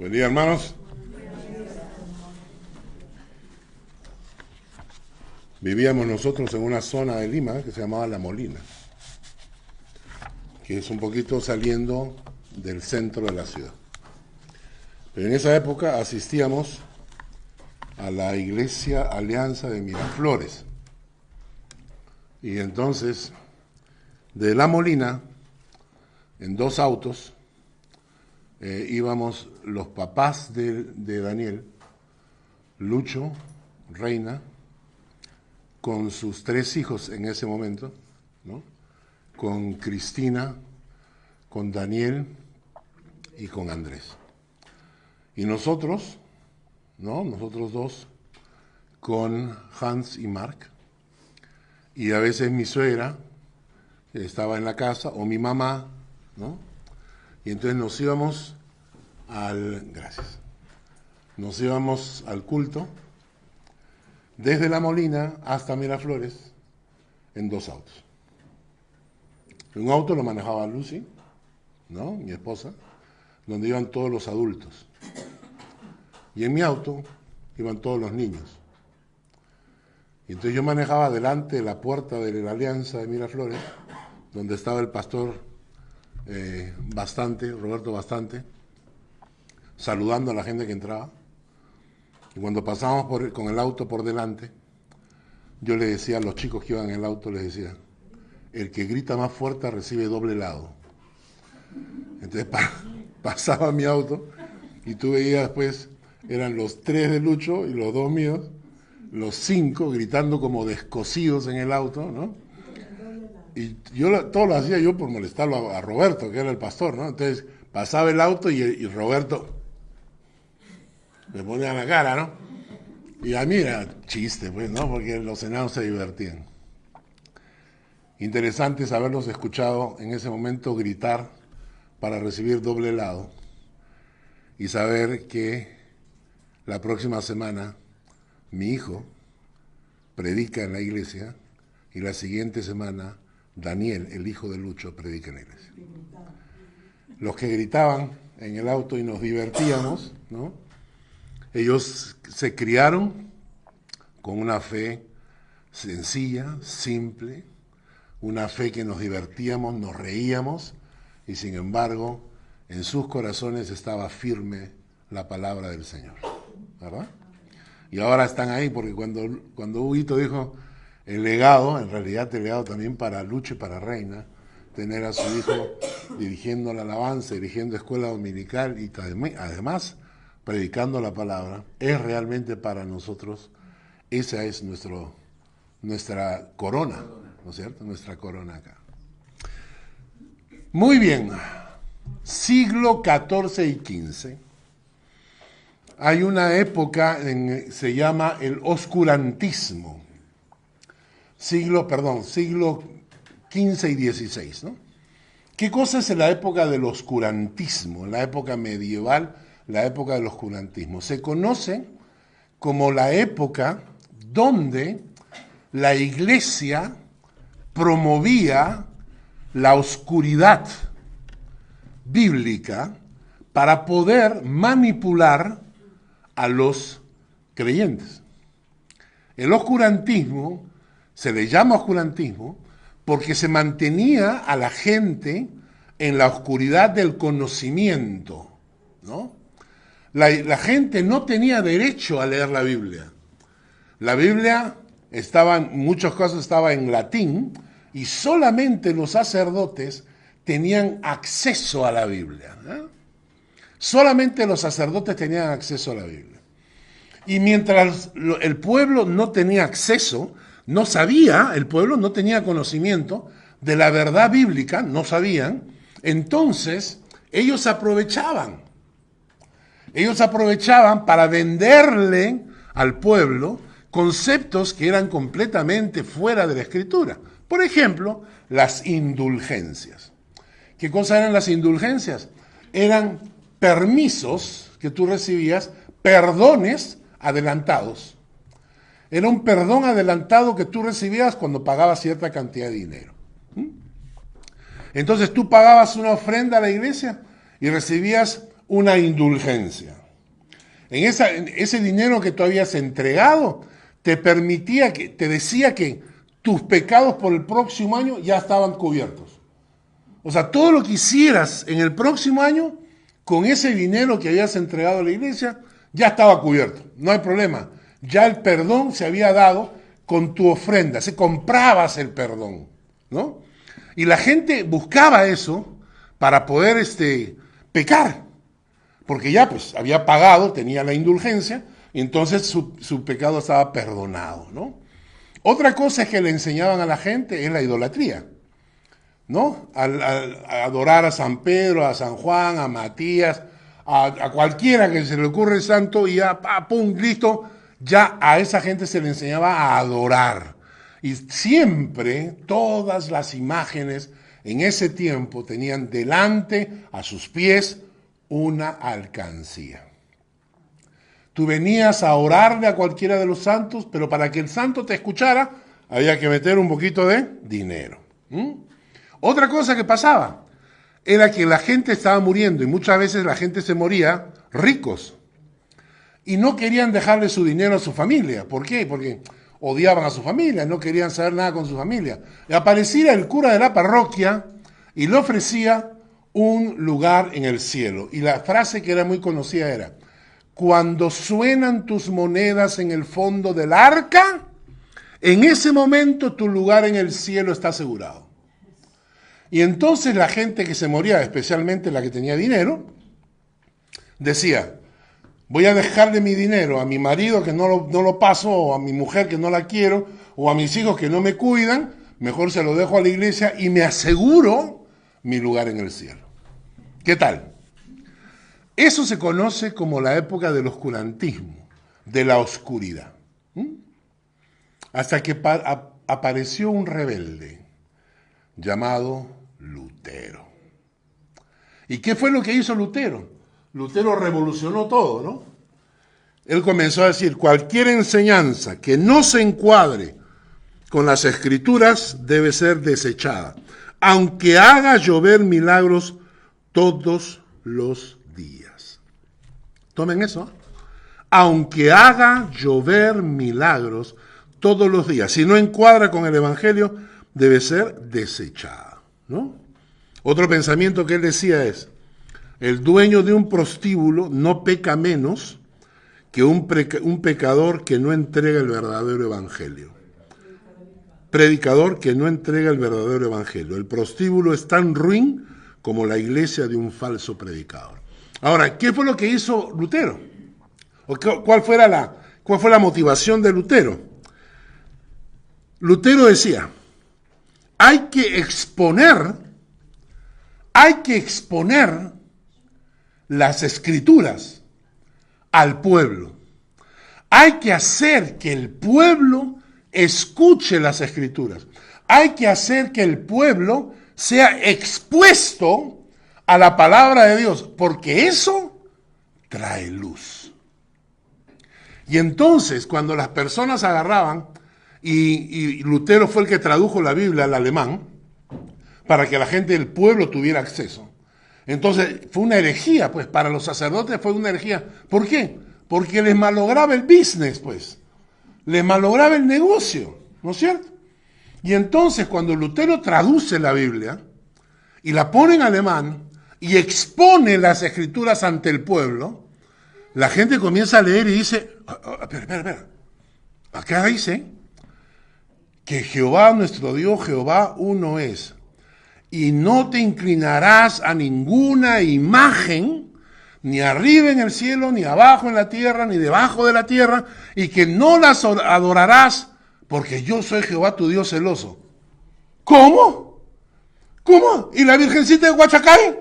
Buen día, hermanos. Vivíamos nosotros en una zona de Lima que se llamaba La Molina, que es un poquito saliendo del centro de la ciudad. Pero en esa época asistíamos a la Iglesia Alianza de Miraflores. Y entonces, de La Molina, en 2 autos, íbamos los papás de Daniel, Lucho, Reina, con sus 3 hijos en ese momento, ¿no? Con Cristina, con Daniel y con Andrés. Y nosotros, ¿no? Nosotros 2, con Hans y Mark. Y a veces mi suegra estaba en la casa, o mi mamá, ¿no? Y entonces nos íbamos nos íbamos al culto, desde La Molina hasta Miraflores, en 2 autos. Un auto lo manejaba Lucy, ¿no? Mi esposa, donde iban todos los adultos. Y en mi auto iban todos los niños. Y entonces yo manejaba delante de la puerta de la Alianza de Miraflores, donde estaba el pastor Roberto Bastante, saludando a la gente que entraba. Y cuando pasábamos con el auto por delante, yo le decía a los chicos que iban en el auto, les decía, el que grita más fuerte recibe doble helado. Entonces pasaba mi auto y tú veías después, eran los 3 de Lucho y los 2 míos, los 5 gritando como descosidos en el auto, ¿no? Y todo lo hacía yo por molestarlo a Roberto, que era el pastor, ¿no? Entonces pasaba el auto y Roberto me ponía la cara, ¿no? Y a mí era chiste, pues, ¿no? Porque los enanos se divertían. Interesante es haberlos escuchado en ese momento gritar para recibir doble helado y saber que la próxima semana mi hijo predica en la iglesia y la siguiente semana Daniel, el hijo de Lucho, predica en la iglesia. Los que gritaban en el auto y nos divertíamos, ¿no? Ellos se criaron con una fe sencilla, simple, una fe que nos divertíamos, nos reíamos, y sin embargo, en sus corazones estaba firme la palabra del Señor, ¿verdad? Y ahora están ahí, porque cuando Huguito dijo el legado, en realidad el legado también para Lucho y para Reina, tener a su hijo dirigiendo la alabanza, dirigiendo escuela dominical y además predicando la palabra, es realmente para nosotros, esa es nuestra corona, ¿no es cierto? Nuestra corona acá. Muy bien, siglo XIV y XV. Hay una época, se llama el oscurantismo. Siglo XV y XVI, ¿no? ¿Qué cosa es la época del oscurantismo? La época medieval, la época del oscurantismo. Se conoce como la época donde la iglesia promovía la oscuridad bíblica para poder manipular a los creyentes. El oscurantismo se le llama oscurantismo porque se mantenía a la gente en la oscuridad del conocimiento, ¿no? La gente no tenía derecho a leer la Biblia. La Biblia muchas cosas estaba en latín y solamente los sacerdotes tenían acceso a la Biblia, ¿eh? Solamente los sacerdotes tenían acceso a la Biblia. Y mientras el pueblo no tenía acceso, el pueblo no tenía conocimiento de la verdad bíblica, no sabían, entonces ellos aprovechaban para venderle al pueblo conceptos que eran completamente fuera de la Escritura. Por ejemplo, las indulgencias. ¿Qué cosa eran las indulgencias? Eran permisos que tú recibías, perdones adelantados. Era un perdón adelantado que tú recibías cuando pagabas cierta cantidad de dinero. Entonces tú pagabas una ofrenda a la iglesia y recibías una indulgencia. En ese dinero que tú habías entregado, te permitía, te decía que tus pecados por el próximo año ya estaban cubiertos. O sea, todo lo que hicieras en el próximo año, con ese dinero que habías entregado a la iglesia, ya estaba cubierto. No hay problema. Ya el perdón se había dado con tu ofrenda. Se comprabas el perdón, ¿no? Y la gente buscaba eso para poder pecar. Porque ya pues había pagado, tenía la indulgencia, y entonces su pecado estaba perdonado, ¿no? Otra cosa que le enseñaban a la gente es la idolatría, ¿no? A adorar a San Pedro, a San Juan, a Matías, a cualquiera que se le ocurre el santo, y ya, pum, listo, ya a esa gente se le enseñaba a adorar. Y siempre todas las imágenes en ese tiempo tenían delante, a sus pies, una alcancía. Tú venías a orarle a cualquiera de los santos, pero para que el santo te escuchara, había que meter un poquito de dinero. Otra cosa que pasaba era que la gente estaba muriendo, y muchas veces la gente se moría ricos, y no querían dejarle su dinero a su familia. ¿Por qué? Porque odiaban a su familia, no querían saber nada con su familia. Y aparecía el cura de la parroquia y le ofrecía un lugar en el cielo. Y la frase que era muy conocida era: cuando suenan tus monedas en el fondo del arca, en ese momento tu lugar en el cielo está asegurado. Y entonces la gente que se moría, especialmente la que tenía dinero, decía: voy a dejarle mi dinero a mi marido que no lo paso, o a mi mujer que no la quiero, o a mis hijos que no me cuidan, mejor se lo dejo a la iglesia y me aseguro mi lugar en el cielo. ¿Qué tal? Eso se conoce como la época del oscurantismo, de la oscuridad. Hasta que apareció un rebelde llamado Lutero. ¿Y qué fue lo que hizo Lutero? Lutero revolucionó todo, ¿no? Él comenzó a decir: cualquier enseñanza que no se encuadre con las Escrituras debe ser desechada, aunque haga llover milagros todos los días. Tomen eso. Aunque haga llover milagros todos los días. Si no encuadra con el Evangelio, debe ser desechada, ¿no? Otro pensamiento que él decía es: el dueño de un prostíbulo no peca menos que un pecador que no entrega el verdadero evangelio. Predicador que no entrega el verdadero evangelio. El prostíbulo es tan ruin como la iglesia de un falso predicador. Ahora, ¿qué fue lo que hizo Lutero? ¿Cuál fue la motivación de Lutero? Lutero decía: hay que exponer las Escrituras al pueblo. Hay que hacer que el pueblo escuche las Escrituras. Hay que hacer que el pueblo sea expuesto a la palabra de Dios, porque eso trae luz. Y entonces, cuando las personas agarraban, y Lutero fue el que tradujo la Biblia al alemán, para que la gente del pueblo tuviera acceso. Entonces, fue una herejía, pues, para los sacerdotes fue una herejía. ¿Por qué? Porque les malograba el business, pues. Les malograba el negocio, ¿no es cierto? Y entonces, cuando Lutero traduce la Biblia y la pone en alemán y expone las Escrituras ante el pueblo, la gente comienza a leer y dice: espera. Acá dice que Jehová, nuestro Dios, Jehová uno es. Y no te inclinarás a ninguna imagen, ni arriba en el cielo, ni abajo en la tierra, ni debajo de la tierra, y que no las adorarás, porque yo soy Jehová tu Dios celoso. ¿Cómo? ¿Cómo? ¿Y la Virgencita de Huachacay?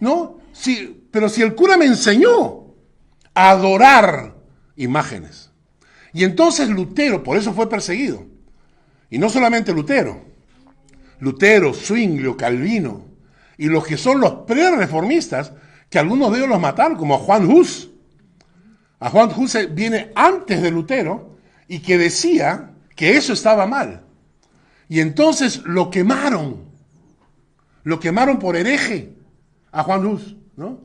¿No? Sí, pero si el cura me enseñó a adorar imágenes. Y entonces Lutero, por eso fue perseguido. Y no solamente Lutero, Zwinglio, Calvino, y los que son los pre-reformistas, que algunos de ellos los mataron, como a Juan Hus. A Juan Hus viene antes de Lutero y que decía que eso estaba mal. Y entonces lo quemaron por hereje a Juan Hus, ¿no?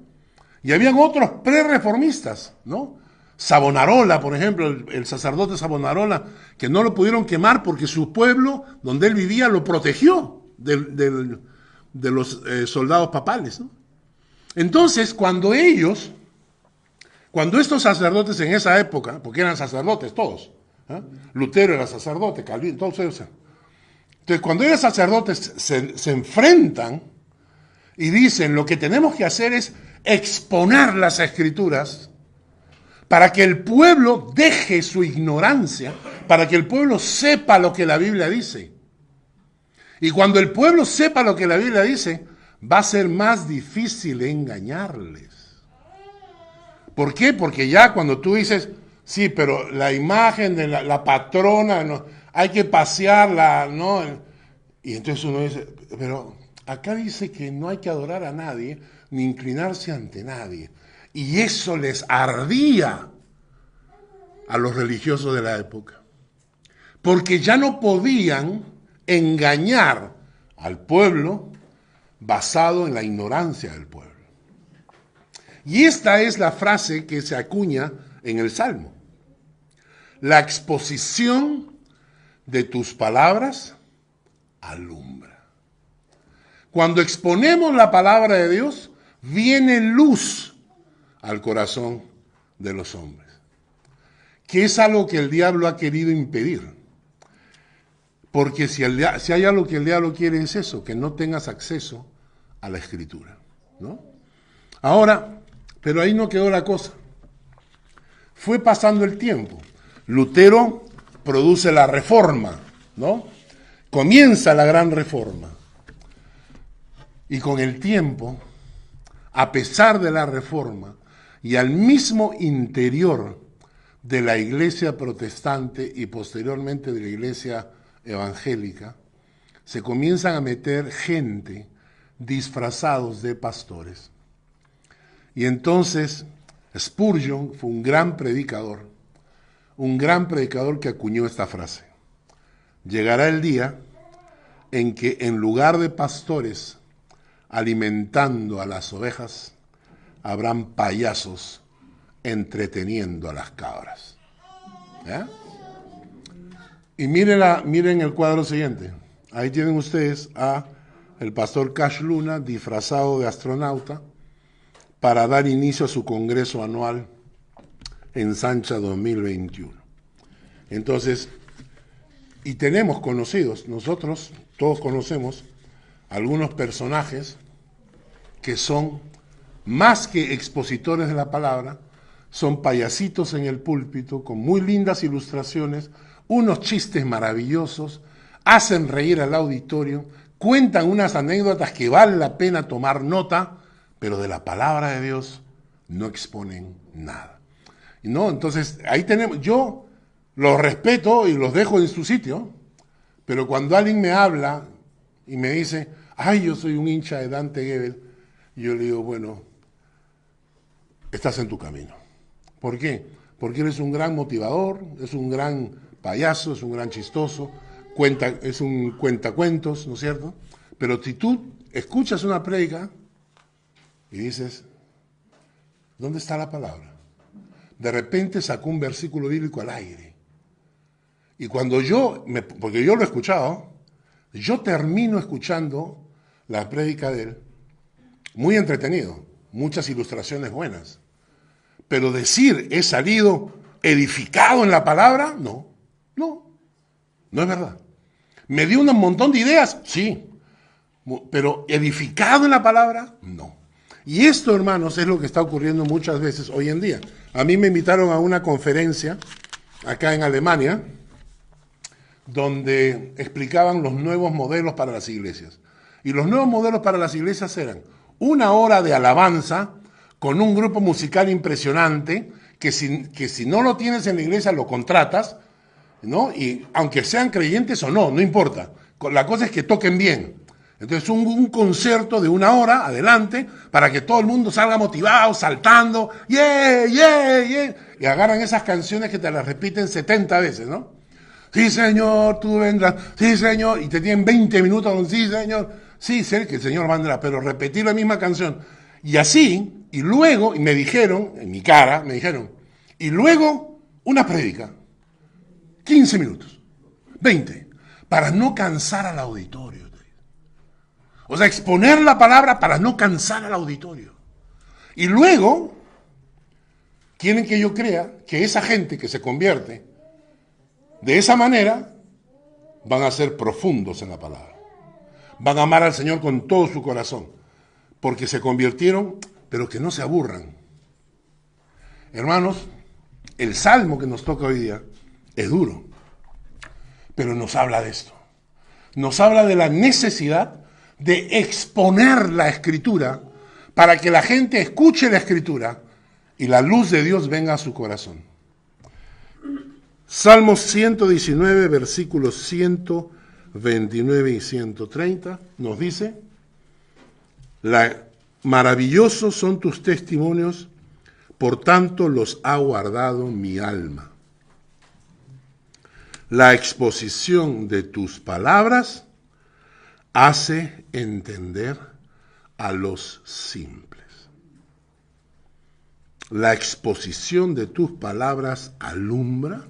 Y habían otros pre-reformistas, ¿no? Savonarola, por ejemplo, el sacerdote Savonarola, que no lo pudieron quemar porque su pueblo, donde él vivía, lo protegió de los soldados papales, ¿no? Entonces, cuando estos sacerdotes en esa época, porque eran sacerdotes todos, ¿eh? Lutero era sacerdote, Calvino, todos ellos. Entonces, cuando ellos sacerdotes se enfrentan y dicen, lo que tenemos que hacer es exponer las escrituras para que el pueblo deje su ignorancia, para que el pueblo sepa lo que la Biblia dice. Y cuando el pueblo sepa lo que la Biblia dice, va a ser más difícil engañarles. ¿Por qué? Porque ya cuando tú dices, sí, pero la imagen de la patrona, no, hay que pasearla, ¿no? Y entonces uno dice, pero acá dice que no hay que adorar a nadie, ni inclinarse ante nadie. Y eso les ardía a los religiosos de la época. Porque ya no podían engañar al pueblo basado en la ignorancia del pueblo. Y esta es la frase que se acuña en el Salmo. La exposición de tus palabras alumbra. Cuando exponemos la palabra de Dios, viene luz al corazón de los hombres, que es algo que el diablo ha querido impedir. Porque si hay algo que el diablo quiere es eso, que no tengas acceso a la Escritura, ¿no? Ahora, pero ahí no quedó la cosa. Fue pasando el tiempo. Lutero produce la Reforma, ¿no? Comienza la gran Reforma. Y con el tiempo, a pesar de la Reforma y al mismo interior de la iglesia protestante y posteriormente de la iglesia evangélica, se comienzan a meter gente disfrazados de pastores. Y entonces Spurgeon fue un gran predicador que acuñó esta frase. Llegará el día en que en lugar de pastores alimentando a las ovejas, habrán payasos entreteniendo a las cabras. ¿Ya? Y miren el cuadro siguiente. Ahí tienen ustedes a el pastor Cash Luna disfrazado de astronauta para dar inicio a su congreso anual en Sancha 2021. Entonces, y tenemos conocidos, nosotros todos conocemos algunos personajes que son más que expositores de la palabra, son payasitos en el púlpito con muy lindas ilustraciones, unos chistes maravillosos, hacen reír al auditorio, cuentan unas anécdotas que vale la pena tomar nota, pero de la palabra de Dios no exponen nada. ¿No? Entonces, ahí tenemos, yo los respeto y los dejo en su sitio, pero cuando alguien me habla y me dice, ay, yo soy un hincha de Dante Gebel, yo le digo, bueno, estás en tu camino. ¿Por qué? Porque eres un gran motivador, es un gran payaso, es un gran chistoso, es un cuentacuentos, ¿no es cierto? Pero si tú escuchas una prédica y dices, ¿dónde está la palabra? De repente sacó un versículo bíblico al aire. Y cuando porque yo lo he escuchado, yo termino escuchando la prédica de él, muy entretenido, muchas ilustraciones buenas. Pero decir, he salido edificado en la palabra, no es verdad. ¿Me dio un montón de ideas? Sí. Pero edificado en la palabra, no. Y esto, hermanos, es lo que está ocurriendo muchas veces hoy en día. A mí me invitaron a una conferencia acá en Alemania, donde explicaban los nuevos modelos para las iglesias. Y los nuevos modelos para las iglesias eran 1 hora de alabanza con un grupo musical impresionante, que si no lo tienes en la iglesia lo contratas, ¿no? Y aunque sean creyentes o no importa. La cosa es que toquen bien. Entonces un concierto de 1 hora, adelante, para que todo el mundo salga motivado, saltando, ¡yeah, yeah, yeah! Y agarran esas canciones que te las repiten 70 veces, ¿no? Sí, Señor, tú vendrás, sí, Señor, y te tienen 20 minutos con sí, Señor, sí, sé que el Señor vendrá, pero repetir la misma canción. Y así, Y luego, y me dijeron, en mi cara, me dijeron, y luego una prédica, 15 minutos, 20, para no cansar al auditorio. O sea, exponer la palabra para no cansar al auditorio. Y luego, quieren que yo crea que esa gente que se convierte de esa manera, van a ser profundos en la palabra. Van a amar al Señor con todo su corazón, porque se convirtieron, pero que no se aburran. Hermanos, el salmo que nos toca hoy día es duro, pero nos habla de esto. Nos habla de la necesidad de exponer la Escritura para que la gente escuche la Escritura y la luz de Dios venga a su corazón. Salmos 119, versículos 129 y 130 nos dice: maravillosos son tus testimonios, por tanto los ha guardado mi alma. La exposición de tus palabras hace entender a los simples. La exposición de tus palabras alumbra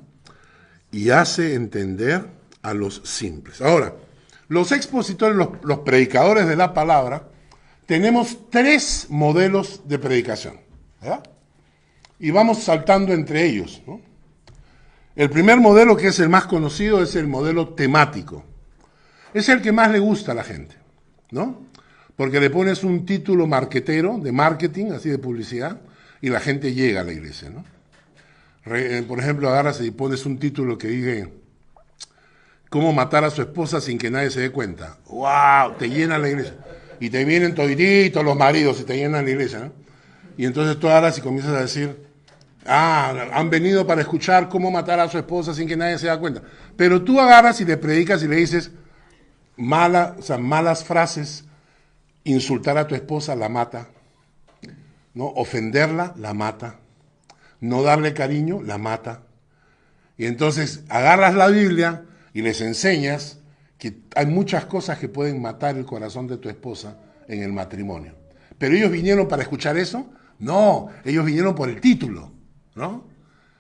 y hace entender a los simples. Ahora, los expositores, los predicadores de la palabra, tenemos 3 modelos de predicación, ¿verdad? Y vamos saltando entre ellos, ¿no? El primer modelo, que es el más conocido, es el modelo temático. Es el que más le gusta a la gente, ¿no? Porque le pones un título marquetero, de marketing, así de publicidad, y la gente llega a la iglesia, ¿no? Por ejemplo, agarras y pones un título que diga ¿cómo matar a su esposa sin que nadie se dé cuenta? ¡Wow! Te llena la iglesia. Y te vienen toditos los maridos y te llenan la iglesia, ¿no? Y entonces tú agarras y comienzas a decir, han venido para escuchar cómo matar a su esposa sin que nadie se dé cuenta. Pero tú agarras y le predicas y le dices malas frases, insultar a tu esposa la mata, ¿no? Ofenderla la mata, no darle cariño la mata. Y entonces agarras la Biblia y les enseñas que hay muchas cosas que pueden matar el corazón de tu esposa en el matrimonio. ¿Pero ellos vinieron para escuchar eso? No, ellos vinieron por el título, ¿no?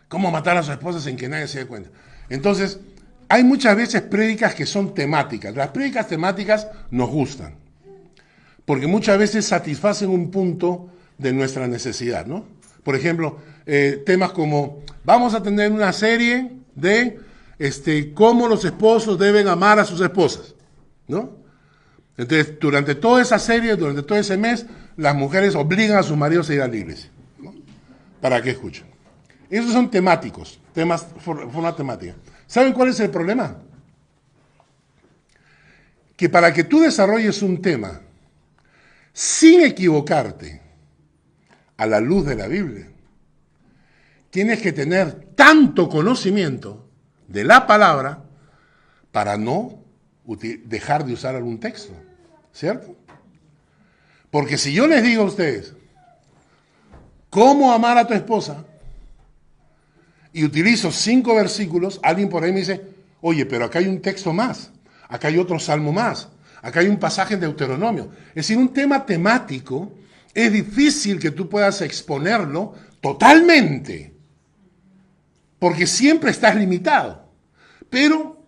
¿Cómo matar a su esposa sin que nadie se dé cuenta? Entonces, hay muchas veces prédicas que son temáticas. Las prédicas temáticas nos gustan, porque muchas veces satisfacen un punto de nuestra necesidad, ¿no? Por ejemplo, temas como, vamos a tener una serie de cómo los esposos deben amar a sus esposas, ¿no? Entonces, durante toda esa serie, durante todo ese mes, las mujeres obligan a sus maridos a ir a la iglesia, ¿no? Para que escuchen. Esos son temáticos, temas, forma temática. ¿Saben cuál es el problema? Que para que tú desarrolles un tema sin equivocarte a la luz de la Biblia, tienes que tener tanto conocimiento de la palabra para no dejar de usar algún texto, ¿cierto? Porque si yo les digo a ustedes cómo amar a tu esposa y utilizo 5 versículos, alguien por ahí me dice, oye, pero acá hay un texto más, acá hay otro salmo más, acá hay un pasaje en Deuteronomio. Es decir, un tema temático es difícil que tú puedas exponerlo totalmente, porque siempre estás limitado. Pero,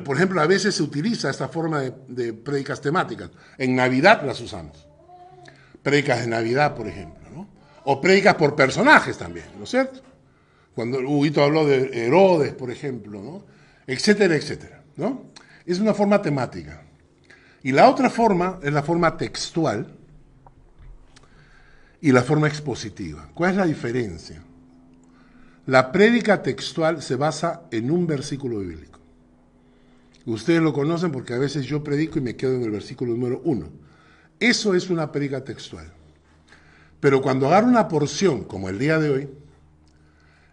por ejemplo, a veces se utiliza esta forma de prédicas temáticas. En Navidad las usamos. Prédicas de Navidad, por ejemplo, ¿no? O prédicas por personajes también, ¿no es cierto? Cuando Huguito habló de Herodes, por ejemplo, ¿no? Etcétera, etcétera, ¿no? Es una forma temática. Y la otra forma es la forma textual y la forma expositiva. ¿Cuál es la diferencia? La prédica textual se basa en un versículo bíblico. Ustedes lo conocen porque a veces yo predico y me quedo en el versículo número 1. Eso es una prédica textual. Pero cuando agarro una porción, como el día de hoy,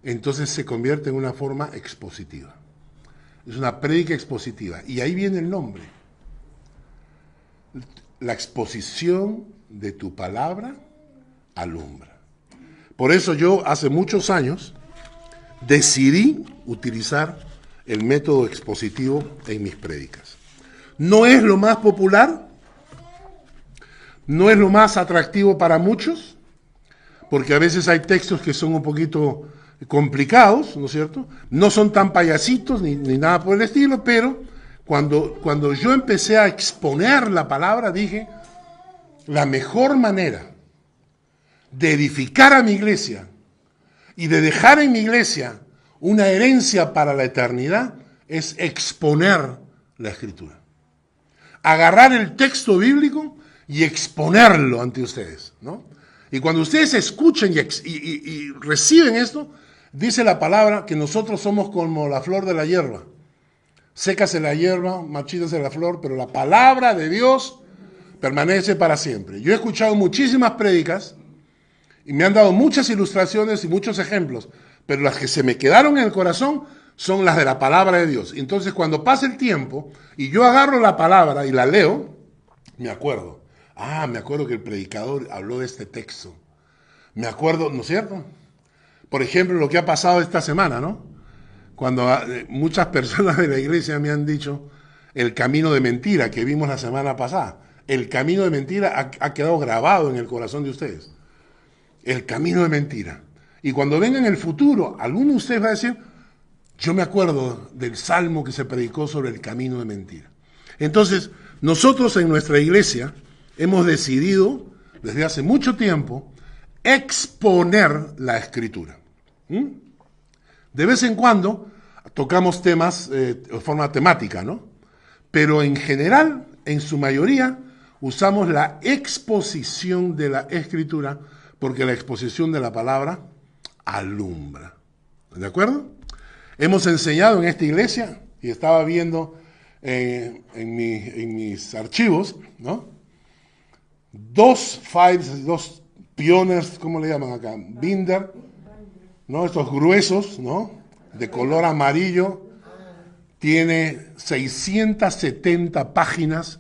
entonces se convierte en una forma expositiva. Es una prédica expositiva. Y ahí viene el nombre. La exposición de tu palabra alumbra. Por eso yo hace muchos años decidí utilizar el método expositivo en mis prédicas. No es lo más popular, no es lo más atractivo para muchos, porque a veces hay textos que son un poquito complicados, ¿no es cierto? No son tan payasitos ni nada por el estilo, pero cuando yo empecé a exponer la palabra, dije, la mejor manera de edificar a mi iglesia y de dejar en mi iglesia una herencia para la eternidad es exponer la Escritura. Agarrar el texto bíblico y exponerlo ante ustedes, ¿no? Y cuando ustedes escuchen y reciben esto, dice la palabra que nosotros somos como la flor de la hierba. Sécase la hierba, marchítase la flor, pero la palabra de Dios permanece para siempre. Yo he escuchado muchísimas prédicas y me han dado muchas ilustraciones y muchos ejemplos, pero las que se me quedaron en el corazón son las de la palabra de Dios. Entonces, cuando pasa el tiempo y yo agarro la palabra y la leo, me acuerdo. Me acuerdo que el predicador habló de este texto. Me acuerdo, ¿no es cierto? Por ejemplo, lo que ha pasado esta semana, ¿no? Cuando muchas personas de la iglesia me han dicho el camino de mentira que vimos la semana pasada. El camino de mentira ha quedado grabado en el corazón de ustedes. El camino de mentira. Y cuando venga en el futuro, alguno de ustedes va a decir, yo me acuerdo del salmo que se predicó sobre el camino de mentira. Entonces, nosotros en nuestra iglesia hemos decidido, desde hace mucho tiempo, exponer la Escritura. De vez en cuando tocamos temas de forma temática, ¿no? Pero en general, en su mayoría, usamos la exposición de la Escritura porque la exposición de la palabra alumbra. ¿De acuerdo? Hemos enseñado en esta iglesia, y estaba viendo en mis archivos, ¿no? Dos pioners, ¿cómo le llaman acá? Binder, ¿no? Estos gruesos, ¿no? De color amarillo. Tiene 670 páginas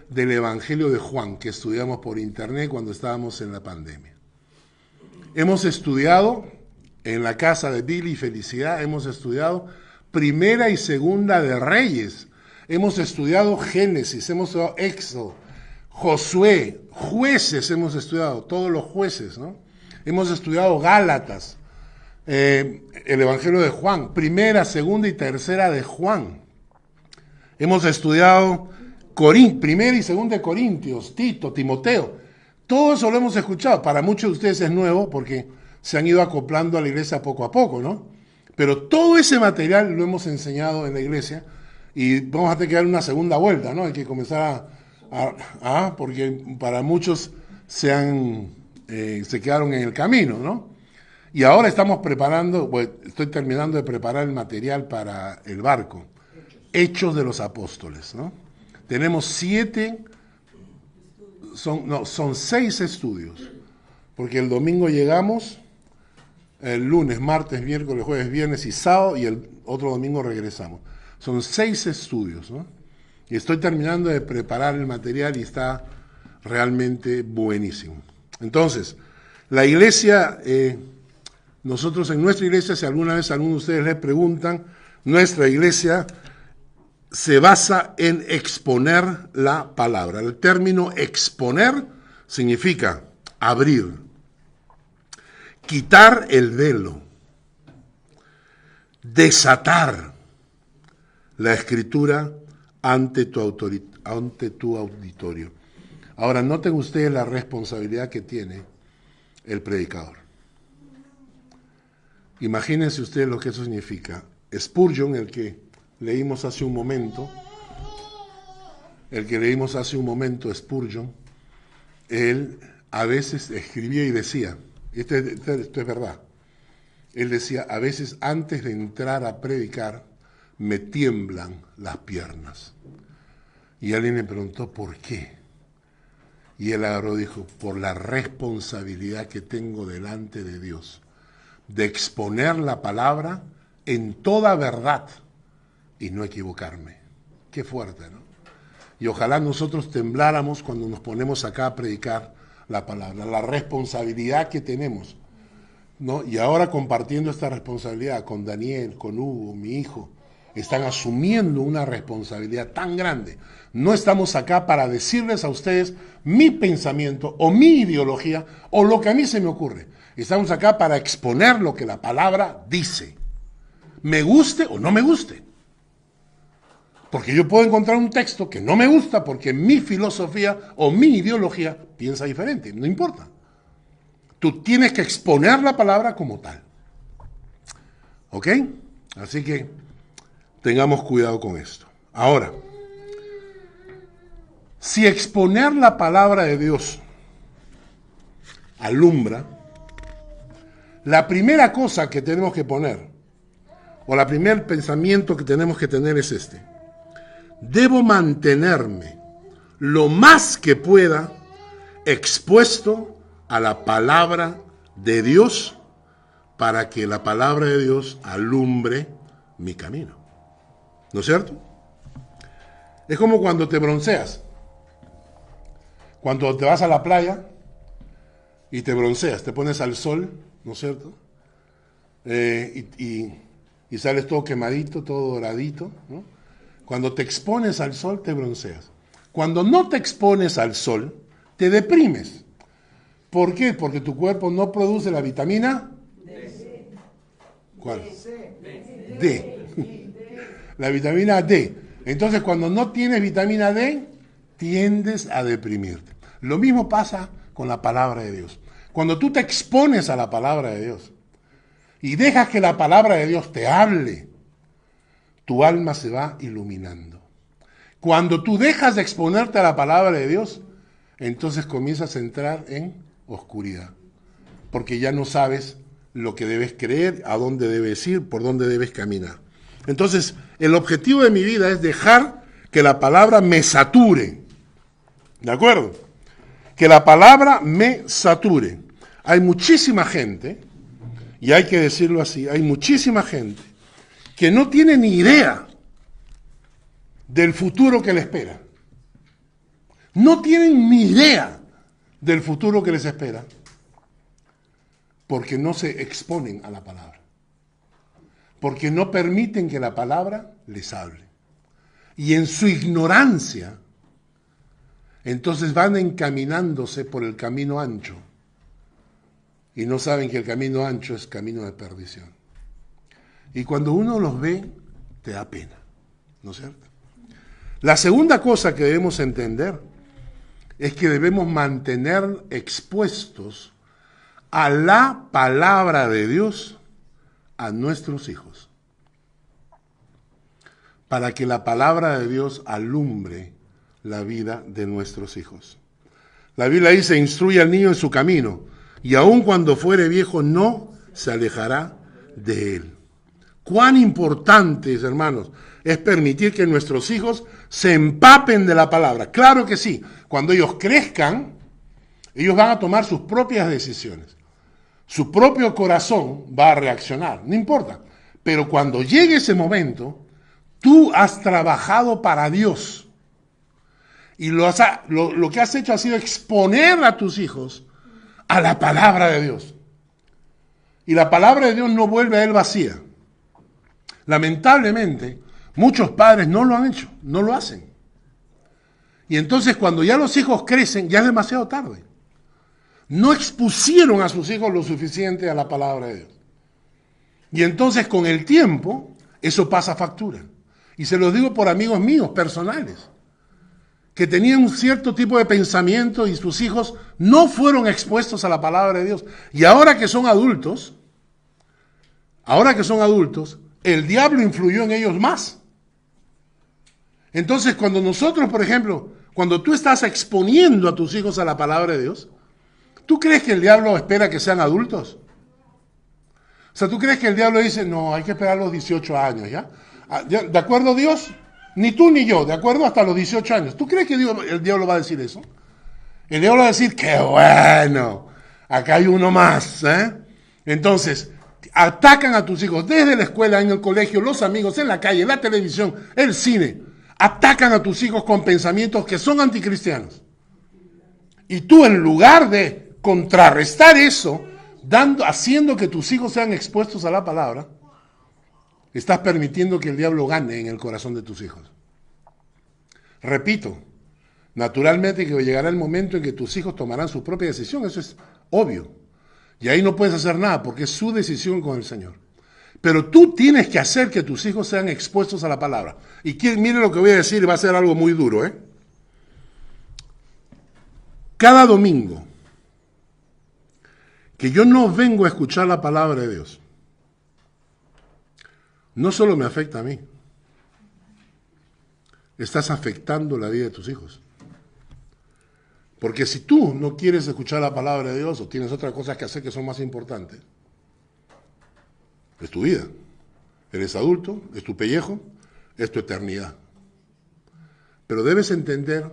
del Evangelio de Juan, que estudiamos por internet cuando estábamos en la pandemia. Hemos estudiado en la casa de Billy y Felicidad, hemos estudiado Primera y Segunda de Reyes, hemos estudiado Génesis, hemos estudiado Éxodo, Josué, Jueces hemos estudiado, todos los jueces, ¿no? Hemos estudiado Gálatas, el Evangelio de Juan, Primera, Segunda y Tercera de Juan. Hemos estudiado Primera y Segunda de Corintios, Tito, Timoteo. Todo eso lo hemos escuchado. Para muchos de ustedes es nuevo porque se han ido acoplando a la iglesia poco a poco, ¿no? Pero todo ese material lo hemos enseñado en la iglesia y vamos a tener que dar una segunda vuelta, ¿no? Hay que comenzar porque para muchos se quedaron en el camino, ¿no? Y ahora estamos preparando, estoy terminando de preparar el material para el barco, Hechos de los Apóstoles, ¿no? Tenemos 6 estudios, porque el domingo llegamos, el lunes, martes, miércoles, jueves, viernes y sábado, y el otro domingo regresamos. Son 6 estudios, ¿no? Y estoy terminando de preparar el material y está realmente buenísimo. Entonces, la iglesia, nosotros en nuestra iglesia, si alguna vez alguno de ustedes les preguntan, nuestra iglesia se basa en exponer la palabra. El término exponer significa abrir, quitar el velo, desatar la escritura ante tu auditorio. Ahora, noten ustedes la responsabilidad que tiene el predicador. Imagínense ustedes lo que eso significa. Spurgeon, el que leímos hace un momento, Spurgeon, él a veces escribía y decía, esto es verdad, él decía, a veces antes de entrar a predicar, me tiemblan las piernas. Y alguien le preguntó, ¿por qué? Y él agarró y dijo, por la responsabilidad que tengo delante de Dios, de exponer la palabra en toda verdad y no equivocarme. Qué fuerte, ¿no? Y ojalá nosotros tembláramos cuando nos ponemos acá a predicar la palabra, la responsabilidad que tenemos, ¿no? Y ahora compartiendo esta responsabilidad con Daniel, con Hugo, mi hijo, están asumiendo una responsabilidad tan grande. No estamos acá para decirles a ustedes mi pensamiento o mi ideología o lo que a mí se me ocurre. Estamos acá para exponer lo que la palabra dice. Me guste o no me guste. Porque yo puedo encontrar un texto que no me gusta porque mi filosofía o mi ideología piensa diferente. No importa. Tú tienes que exponer la palabra como tal. ¿Ok? Así que tengamos cuidado con esto. Ahora, si exponer la palabra de Dios alumbra, la primera cosa que tenemos que poner, o el primer pensamiento que tenemos que tener es este: debo mantenerme lo más que pueda expuesto a la palabra de Dios para que la palabra de Dios alumbre mi camino. ¿No es cierto? Es como cuando te bronceas. Cuando te vas a la playa y te bronceas, te pones al sol, ¿no es cierto? Y sales todo quemadito, todo doradito, ¿no? Cuando te expones al sol, te bronceas. Cuando no te expones al sol, te deprimes. ¿Por qué? Porque tu cuerpo no produce la vitamina D. ¿Cuál? D. La vitamina D. Entonces, cuando no tienes vitamina D, tiendes a deprimirte. Lo mismo pasa con la palabra de Dios. Cuando tú te expones a la palabra de Dios y dejas que la palabra de Dios te hable, tu alma se va iluminando. Cuando tú dejas de exponerte a la palabra de Dios, entonces comienzas a entrar en oscuridad, porque ya no sabes lo que debes creer, a dónde debes ir, por dónde debes caminar. Entonces, el objetivo de mi vida es dejar que la palabra me sature. ¿De acuerdo? Que la palabra me sature. Hay muchísima gente, y hay que decirlo así, hay muchísima gente que no tiene ni idea del futuro que le espera. No tienen ni idea del futuro que les espera, porque no se exponen a la palabra, porque no permiten que la palabra les hable. Y en su ignorancia, entonces van encaminándose por el camino ancho, y no saben que el camino ancho es camino de perdición. Y cuando uno los ve, te da pena, ¿no es cierto? La segunda cosa que debemos entender es que debemos mantener expuestos a la palabra de Dios a nuestros hijos, para que la palabra de Dios alumbre la vida de nuestros hijos. La Biblia dice: instruye al niño en su camino, y aun cuando fuere viejo no se alejará de él. Cuán importante, hermanos, es permitir que nuestros hijos se empapen de la palabra. Claro que sí, cuando ellos crezcan, ellos van a tomar sus propias decisiones. Su propio corazón va a reaccionar, no importa. Pero cuando llegue ese momento, tú has trabajado para Dios. Y lo que has hecho ha sido exponer a tus hijos a la palabra de Dios. Y la palabra de Dios no vuelve a él vacía. Lamentablemente, muchos padres no lo han hecho, no lo hacen. Y entonces cuando ya los hijos crecen, ya es demasiado tarde. No expusieron a sus hijos lo suficiente a la palabra de Dios. Y entonces con el tiempo, eso pasa factura. Y se los digo por amigos míos personales, que tenían un cierto tipo de pensamiento y sus hijos no fueron expuestos a la palabra de Dios. Y ahora que son adultos, el diablo influyó en ellos más. Entonces, cuando nosotros, por ejemplo, cuando tú estás exponiendo a tus hijos a la palabra de Dios, ¿tú crees que el diablo espera que sean adultos? O sea, ¿tú crees que el diablo dice, no, hay que esperar los 18 años, ¿ya? ¿De acuerdo, Dios? Ni tú ni yo, ¿de acuerdo? Hasta los 18 años. ¿Tú crees que el diablo va a decir eso? El diablo va a decir, qué bueno, acá hay uno más, ¿eh? Entonces, atacan a tus hijos desde la escuela, en el colegio, los amigos, en la calle, en la televisión, el cine. Atacan a tus hijos con pensamientos que son anticristianos. Y tú, en lugar de contrarrestar eso, haciendo que tus hijos sean expuestos a la palabra, estás permitiendo que el diablo gane en el corazón de tus hijos. Repito, naturalmente que llegará el momento en que tus hijos tomarán su propia decisión, eso es obvio. Y ahí no puedes hacer nada porque es su decisión con el Señor. Pero tú tienes que hacer que tus hijos sean expuestos a la palabra. Y mire lo que voy a decir, va a ser algo muy duro, ¿eh? Cada domingo que yo no vengo a escuchar la palabra de Dios, no solo me afecta a mí, estás afectando la vida de tus hijos. Porque si tú no quieres escuchar la palabra de Dios o tienes otras cosas que hacer que son más importantes, es tu vida. Eres adulto, es tu pellejo, es tu eternidad. Pero debes entender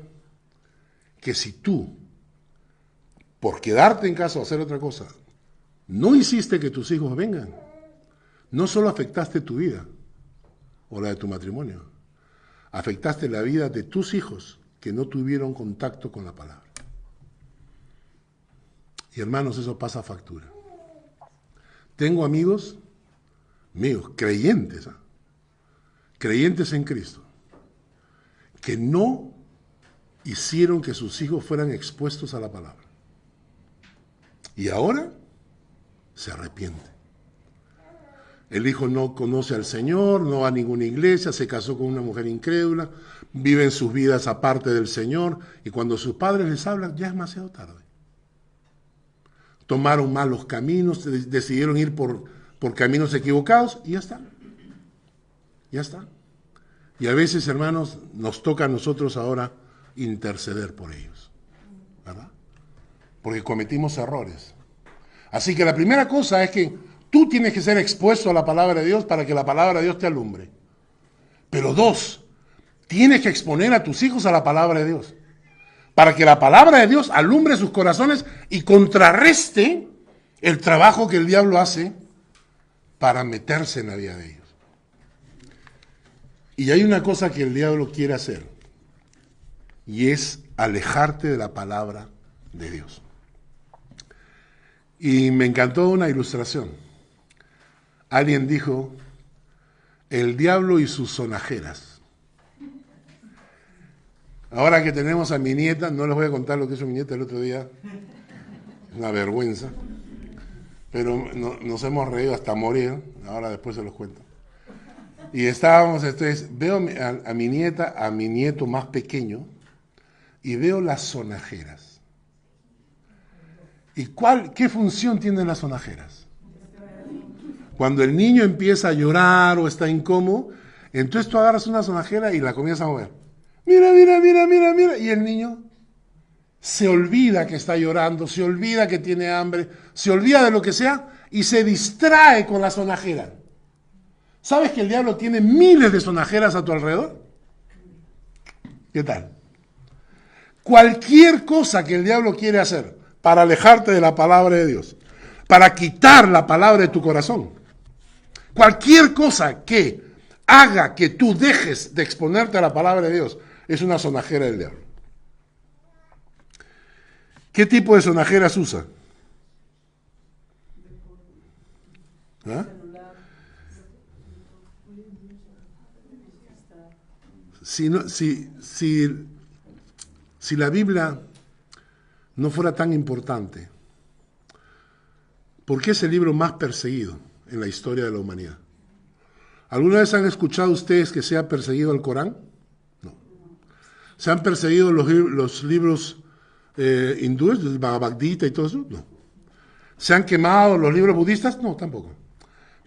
que si tú, por quedarte en casa o hacer otra cosa, no hiciste que tus hijos vengan, no solo afectaste tu vida o la de tu matrimonio, afectaste la vida de tus hijos que no tuvieron contacto con la palabra. Y hermanos, eso pasa factura. Tengo amigos míos, creyentes, creyentes en Cristo, que no hicieron que sus hijos fueran expuestos a la palabra. Y ahora se arrepiente. El hijo no conoce al Señor, no va a ninguna iglesia, se casó con una mujer incrédula, viven sus vidas aparte del Señor, y cuando sus padres les hablan, ya es demasiado tarde. Tomaron malos caminos, decidieron ir por caminos equivocados, y ya está. Ya está. Y a veces, hermanos, nos toca a nosotros ahora interceder por ellos, ¿verdad? Porque cometimos errores. Así que la primera cosa es que tú tienes que ser expuesto a la palabra de Dios para que la palabra de Dios te alumbre. Pero dos, tienes que exponer a tus hijos a la palabra de Dios, para que la palabra de Dios alumbre sus corazones y contrarreste el trabajo que el diablo hace para meterse en la vida de ellos. Y hay una cosa que el diablo quiere hacer, y es alejarte de la palabra de Dios. Y me encantó una ilustración. Alguien dijo, el diablo y sus sonajeras. Ahora que tenemos a mi nieta, no les voy a contar lo que hizo mi nieta el otro día, una vergüenza, pero nos hemos reído hasta morir, ahora después se los cuento. Y estábamos, entonces, veo a mi nieta, a mi nieto más pequeño, y veo las sonajeras. ¿Y qué función tienen las sonajeras? Cuando el niño empieza a llorar o está incómodo, entonces tú agarras una sonajera y la comienzas a mover. Mira, mira, mira, mira, mira. Y el niño se olvida que está llorando, se olvida que tiene hambre, se olvida de lo que sea y se distrae con la sonajera. ¿Sabes que el diablo tiene miles de sonajeras a tu alrededor? ¿Qué tal? Cualquier cosa que el diablo quiere hacer para alejarte de la palabra de Dios, para quitar la palabra de tu corazón, cualquier cosa que haga que tú dejes de exponerte a la palabra de Dios, es una sonajera del diablo. ¿Qué tipo de sonajeras usa? ¿Ah? Si la Biblia no fuera tan importante, ¿por qué es el libro más perseguido en la historia de la humanidad? ¿Alguna vez han escuchado ustedes que se ha perseguido el Corán? No. ¿Se han perseguido los libros hindúes, el Bhagavad Gita y todo eso? No. ¿Se han quemado los libros budistas? No, tampoco.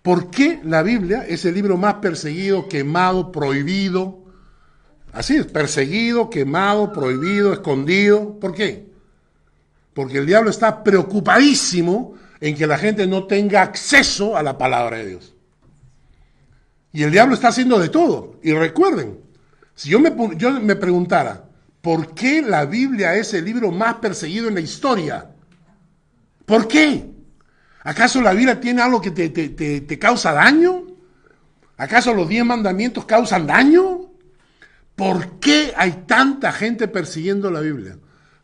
¿Por qué la Biblia es el libro más perseguido, quemado, prohibido? Así es, perseguido, quemado, prohibido, escondido. ¿Por qué? Porque el diablo está preocupadísimo en que la gente no tenga acceso a la palabra de Dios. Y el diablo está haciendo de todo. Y recuerden, si yo me preguntara, ¿por qué la Biblia es el libro más perseguido en la historia? ¿Por qué? ¿Acaso la Biblia tiene algo que te causa daño? ¿Acaso los 10 mandamientos causan daño? ¿Por qué hay tanta gente persiguiendo la Biblia?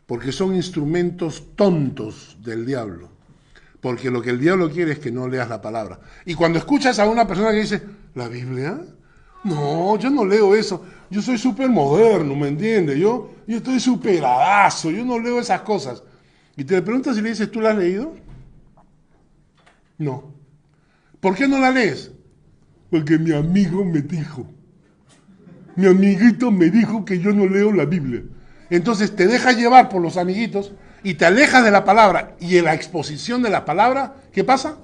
Porque son instrumentos tontos del diablo. Porque lo que el diablo quiere es que no leas la palabra. Y cuando escuchas a una persona que dice, la Biblia? No, yo no leo eso. Yo soy súper moderno, ¿me entiendes? Yo estoy superadazo, yo no leo esas cosas. Y te preguntas y le dices, ¿tú la has leído? No. ¿Por qué no la lees? Porque mi amigo me dijo. Mi amiguito me dijo que yo no leo la Biblia. Entonces te dejas llevar por los amiguitos y te alejas de la palabra. Y en la exposición de la palabra, ¿qué pasa?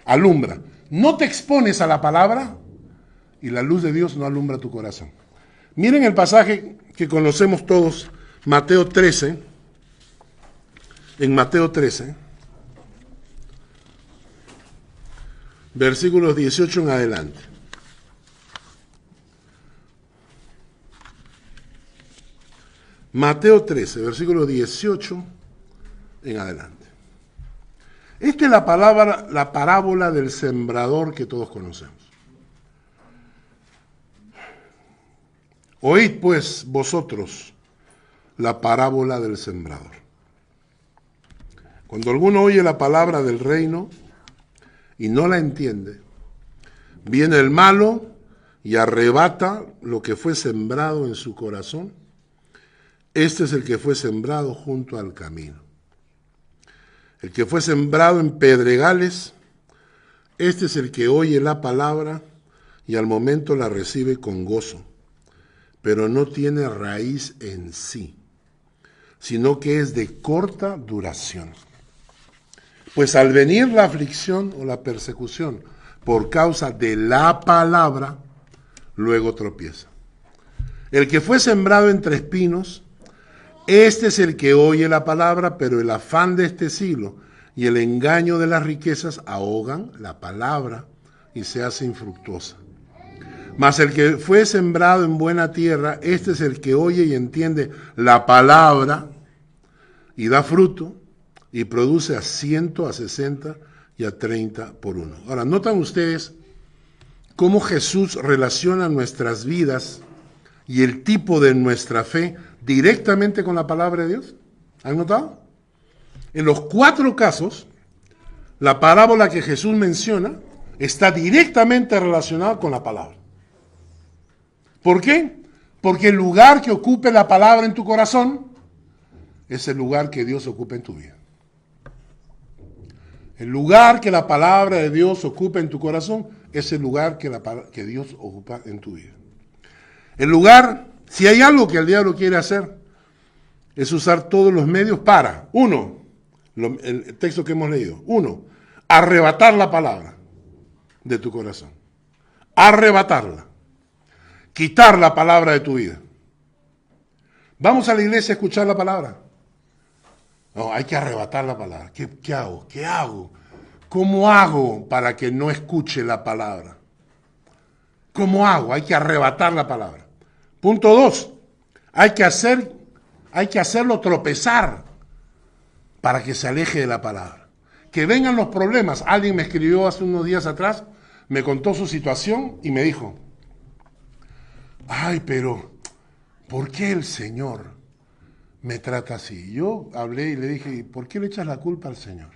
Alumbra. No te expones a la palabra y la luz de Dios no alumbra tu corazón. Miren el pasaje que conocemos todos, Mateo 13. En Mateo 13, versículos 18 en adelante. Mateo 13, versículo 18 en adelante. Esta es la parábola del sembrador que todos conocemos. Oíd pues vosotros la parábola del sembrador. Cuando alguno oye la palabra del reino y no la entiende, viene el malo y arrebata lo que fue sembrado en su corazón. Este es el que fue sembrado junto al camino. El que fue sembrado en pedregales, este es el que oye la palabra y al momento la recibe con gozo, pero no tiene raíz en sí, sino que es de corta duración. Pues al venir la aflicción o la persecución por causa de la palabra, luego tropieza. El que fue sembrado entre espinos, este es el que oye la palabra, pero el afán de este siglo y el engaño de las riquezas ahogan la palabra y se hace infructuosa. Mas el que fue sembrado en buena tierra, este es el que oye y entiende la palabra y da fruto y produce a 100, a 60 y a 30 por uno. Ahora, ¿notan ustedes cómo Jesús relaciona nuestras vidas y el tipo de nuestra fe directamente con la palabra de Dios? ¿Han notado? En los 4 casos, la parábola que Jesús menciona está directamente relacionada con la palabra. ¿Por qué? Porque el lugar que ocupe la palabra en tu corazón es el lugar que Dios ocupa en tu vida. El lugar que la palabra de Dios ocupa en tu corazón es el lugar que Dios ocupa en tu vida. El lugar, si hay algo que el diablo quiere hacer, es usar todos los medios para, uno, el texto que hemos leído, uno, arrebatar la palabra de tu corazón. Arrebatarla. Quitar la palabra de tu vida. Vamos a la iglesia a escuchar la palabra. No, hay que arrebatar la palabra. ¿Qué hago? ¿Qué hago? ¿Cómo hago para que no escuche la palabra? ¿Cómo hago? Hay que arrebatar la palabra. Punto 2. Hay que hacerlo tropezar para que se aleje de la palabra. Que vengan los problemas. Alguien me escribió hace unos días atrás, me contó su situación y me dijo, ay, pero ¿por qué el Señor me trata así? Yo hablé y le dije, ¿por qué le echas la culpa al Señor?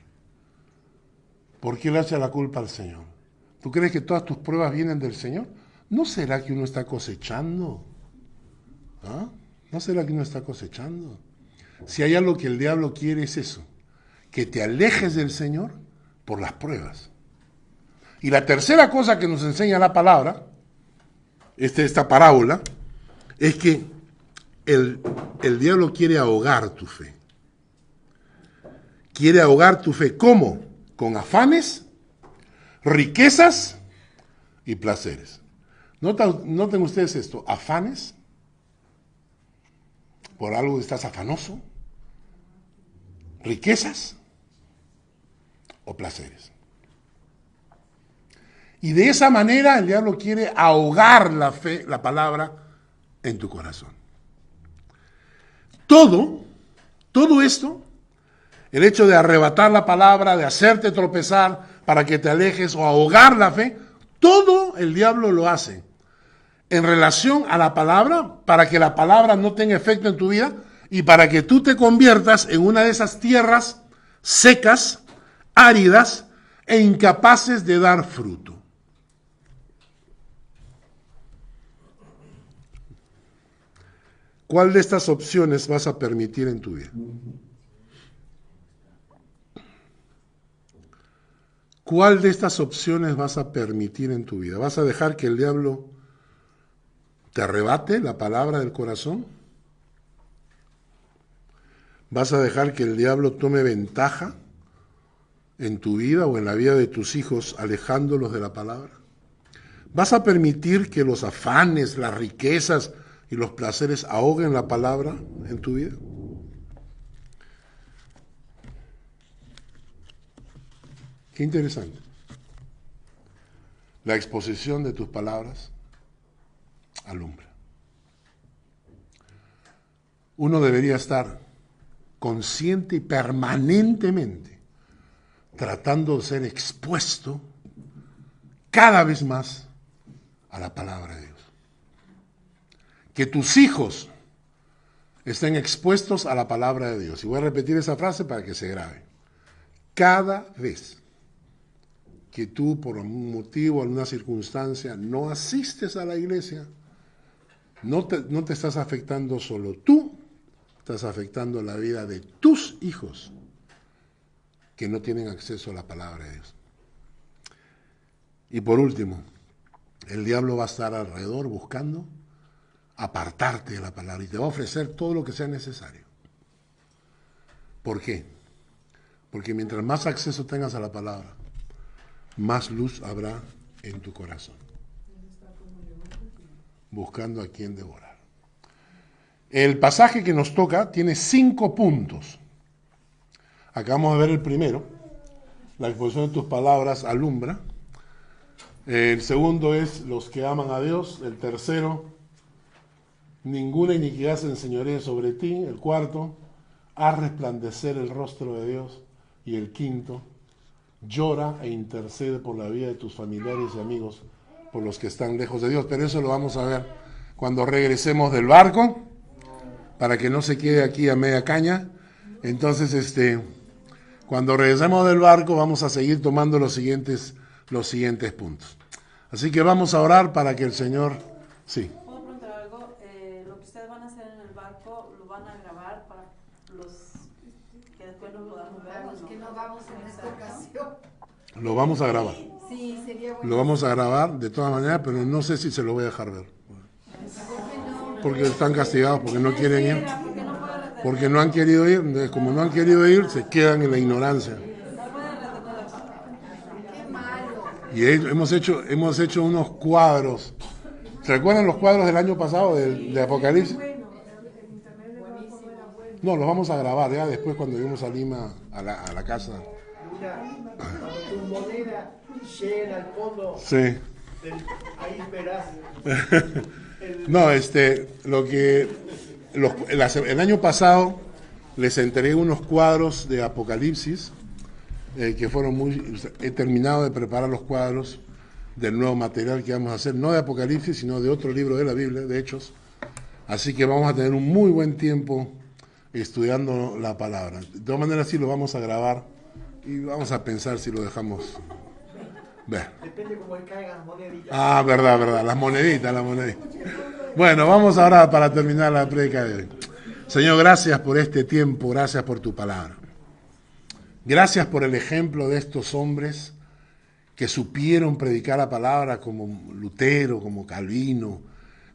¿Por qué le echas la culpa al Señor? ¿Tú crees que todas tus pruebas vienen del Señor? ¿No será que uno está cosechando? ¿Ah? ¿No será que uno está cosechando? Si hay algo que el diablo quiere es eso, que te alejes del Señor por las pruebas. Y la tercera cosa que nos enseña la palabra, esta parábola, es que el diablo quiere ahogar tu fe. Quiere ahogar tu fe. ¿Cómo? Con afanes, riquezas y placeres. Noten ustedes esto, afanes, por algo estás afanoso, riquezas o placeres. Y de esa manera el diablo quiere ahogar la fe, la palabra, en tu corazón. Todo esto, el hecho de arrebatar la palabra, de hacerte tropezar para que te alejes o ahogar la fe, todo el diablo lo hace en relación a la palabra, para que la palabra no tenga efecto en tu vida y para que tú te conviertas en una de esas tierras secas, áridas e incapaces de dar fruto. ¿Cuál de estas opciones vas a permitir en tu vida? ¿Cuál de estas opciones vas a permitir en tu vida? ¿Vas a dejar que el diablo te arrebate la palabra del corazón? ¿Vas a dejar que el diablo tome ventaja en tu vida o en la vida de tus hijos, alejándolos de la palabra? ¿Vas a permitir que los afanes, las riquezas y los placeres ahoguen la palabra en tu vida? Qué interesante. La exposición de tus palabras alumbra. Uno debería estar consciente y permanentemente tratando de ser expuesto cada vez más a la palabra de Dios. Que tus hijos estén expuestos a la palabra de Dios. Y voy a repetir esa frase para que se grabe. Cada vez que tú por algún motivo, alguna circunstancia, no asistes a la iglesia, no te estás afectando solo tú, estás afectando la vida de tus hijos que no tienen acceso a la palabra de Dios. Y por último, el diablo va a estar alrededor buscando apartarte de la palabra y te va a ofrecer todo lo que sea necesario. ¿Por qué? Porque mientras más acceso tengas a la palabra, más luz habrá en tu corazón, buscando a quien devorar. El pasaje que nos toca tiene 5 puntos. Acabamos de ver el primero, la exposición de tus palabras alumbra. El segundo es los que aman a Dios. El tercero, ninguna iniquidad se enseñoree sobre ti. El cuarto, haz resplandecer el rostro de Dios. Y el quinto, llora e intercede por la vida de tus familiares y amigos, por los que están lejos de Dios. Pero eso lo vamos a ver cuando regresemos del barco, para que no se quede aquí a media caña. Entonces, cuando regresemos del barco vamos a seguir tomando los siguientes puntos. Así que vamos a orar para que el Señor... Sí. ¿Puedo preguntar algo? Lo que ustedes van a hacer en el barco, ¿lo van a grabar para los que después no podamos ver? Los que no vamos en esta ocasión. Lo vamos a grabar. Sí, sería bueno. Lo vamos a grabar de todas maneras, pero no sé si se lo voy a dejar ver. Porque están castigados, porque no quieren ir. Porque no han querido ir. Entonces, como no han querido ir, se quedan en la ignorancia. Qué malo. Y hemos hecho unos cuadros. ¿Se recuerdan los cuadros del año pasado de Apocalipsis? No, los vamos a grabar ya después cuando lleguemos a Lima, a la casa. Cuando tu moneda llegue al fondo, Sí. ahí verás. No, el año pasado les entregué unos cuadros de Apocalipsis que fueron he terminado de preparar los cuadros del nuevo material que vamos a hacer, no de Apocalipsis, sino de otro libro de la Biblia, de Hechos. Así que vamos a tener un muy buen tiempo estudiando la palabra. De todas maneras, sí lo vamos a grabar y vamos a pensar si lo dejamos ver. Depende cómo caigan las moneditas. Ah, verdad, las moneditas. Bueno, vamos ahora para terminar la prédica de hoy. Señor, gracias por este tiempo, gracias por tu palabra. Gracias por el ejemplo de estos hombres que supieron predicar la palabra como Lutero, como Calvino,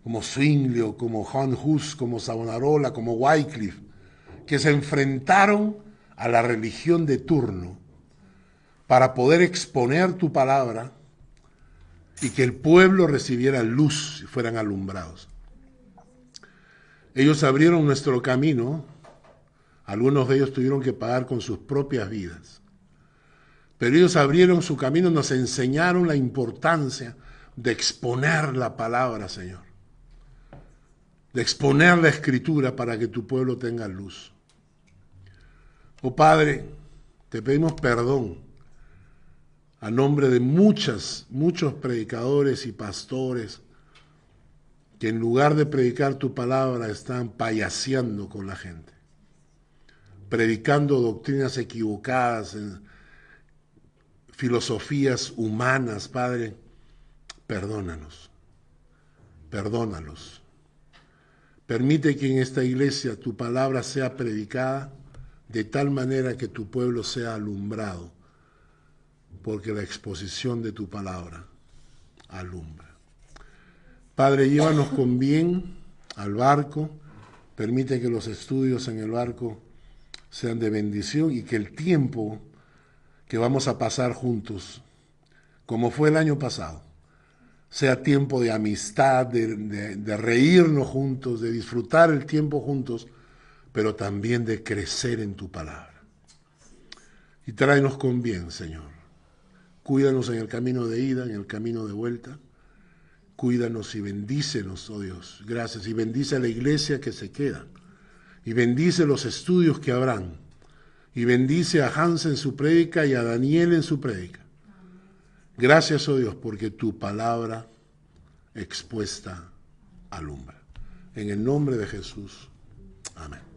como Zwinglio, como Juan Hus, como Savonarola, como Wycliffe, que se enfrentaron a la religión de turno para poder exponer tu palabra y que el pueblo recibiera luz y fueran alumbrados. Ellos abrieron nuestro camino, algunos de ellos tuvieron que pagar con sus propias vidas, pero ellos abrieron su camino, nos enseñaron la importancia de exponer la palabra, Señor, de exponer la Escritura para que tu pueblo tenga luz. Oh Padre, te pedimos perdón a nombre de muchos predicadores y pastores que en lugar de predicar tu palabra están payaseando con la gente, predicando doctrinas equivocadas, filosofías humanas. Padre, perdónalos, Permite que en esta iglesia tu palabra sea predicada de tal manera que tu pueblo sea alumbrado, porque la exposición de tu palabra alumbra. Padre, llévanos con bien al barco, permite que los estudios en el barco sean de bendición y que el tiempo que vamos a pasar juntos, como fue el año pasado, sea tiempo de amistad, de reírnos juntos, de disfrutar el tiempo juntos, pero también de crecer en tu palabra. Y tráenos con bien, Señor. Cuídanos en el camino de ida, en el camino de vuelta. Cuídanos y bendícenos, oh Dios. Gracias. Y bendice a la iglesia que se queda. Y bendice los estudios que habrán. Y bendice a Hans en su prédica y a Daniel en su prédica. Gracias, oh Dios, porque tu palabra expuesta alumbra. En el nombre de Jesús. Amén.